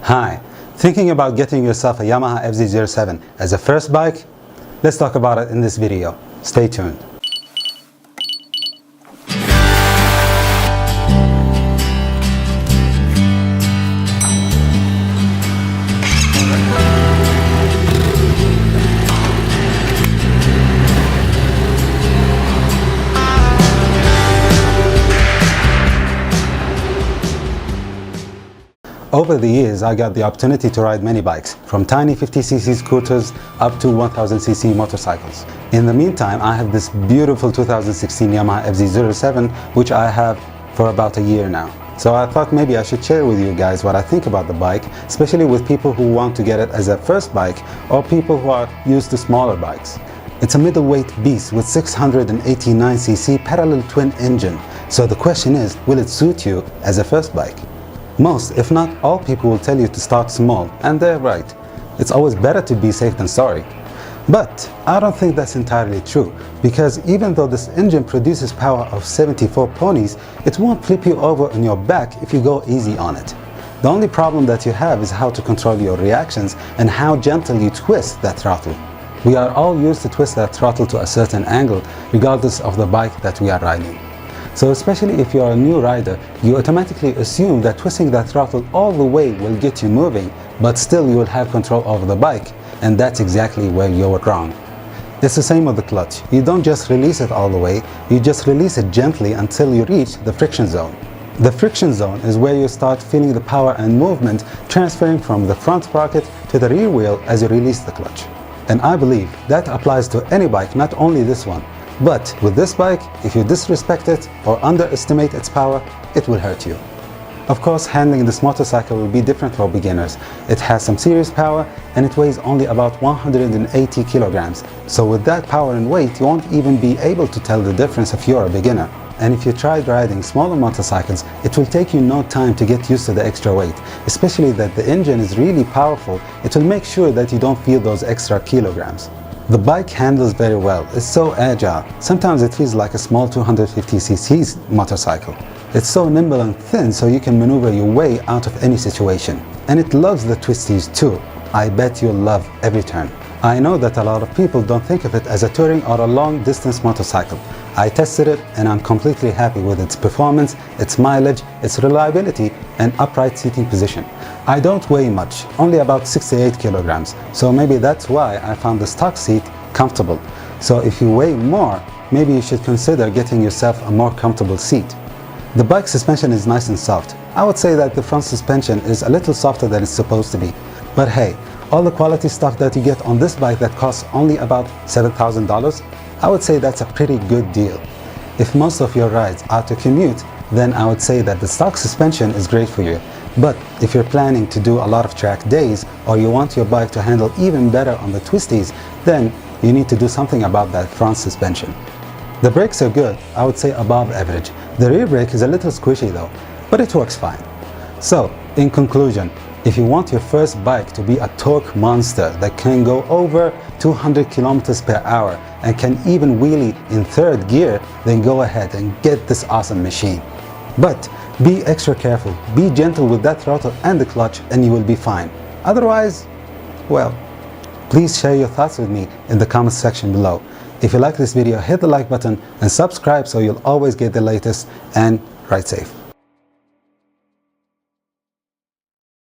Hi, thinking about getting yourself a Yamaha FZ07 as a first bike? Let's talk about it in this video. Stay tuned. Over the years, I got the opportunity to ride many bikes, from tiny 50cc scooters up to 1000cc motorcycles. In the meantime, I have this beautiful 2016 Yamaha FZ07, which I have for about a year now. So I thought maybe I should share with you guys what I think about the bike, especially with people who want to get it as a first bike or people who are used to smaller bikes. It's a middleweight beast with 689cc parallel twin engine. So the question is, will it suit you as a first bike? Most, if not all people will tell you to start small, and they're right. It's always better to be safe than sorry. But I don't think that's entirely true, because even though this engine produces power of 74 ponies, it won't flip you over on your back if you go easy on it. The only problem that you have is how to control your reactions and how gentle you twist that throttle. We are all used to twist that throttle to a certain angle, regardless of the bike that we are riding. So especially if you are a new rider, you automatically assume that twisting that throttle all the way will get you moving, but still you will have control over the bike, and that's exactly where you're wrong. It's the same with the clutch. You don't just release it all the way, you just release it gently until you reach the friction zone. The friction zone is where you start feeling the power and movement transferring from the front sprocket to the rear wheel as you release the clutch. And I believe that applies to any bike, not only this one. But with this bike, if you disrespect it or underestimate its power, it will hurt you. Of course, handling this motorcycle will be different for beginners. It has some serious power and it weighs only about 180 kilograms. So with that power and weight, you won't even be able to tell the difference if you're a beginner. And if you tried riding smaller motorcycles, it will take you no time to get used to the extra weight, especially that the engine is really powerful. It will make sure that you don't feel those extra kilograms. The bike handles very well. It's so agile. Sometimes it feels like a small 250cc motorcycle. It's so nimble and thin, so you can maneuver your way out of any situation. And it loves the twisties too. I bet you'll love every turn. I know that a lot of people don't think of it as a touring or a long distance motorcycle. I tested it and I'm completely happy with its performance, its mileage, its reliability and upright seating position. I don't weigh much, only about 68 kilograms, so maybe that's why I found the stock seat comfortable. So if you weigh more, maybe you should consider getting yourself a more comfortable seat. The bike suspension is nice and soft. I would say that the front suspension is a little softer than it's supposed to be. But hey, all the quality stuff that you get on this bike that costs only about $7,000, I would say that's a pretty good deal. If most of your rides are to commute, then I would say that the stock suspension is great for you. But if you're planning to do a lot of track days or you want your bike to handle even better on the twisties, then you need to do something about that front suspension. The brakes are good, I would say above average. The rear brake is a little squishy though, but it works fine. So, in conclusion, if you want your first bike to be a torque monster that can go over 200 kilometers per hour and can even wheelie in third gear, then go ahead and get this awesome machine. But be extra careful, be gentle with that throttle and the clutch and you will be fine. Otherwise, well, please share your thoughts with me in the comments section below. If you like this video, hit the like button and subscribe so you'll always get the latest, and ride safe.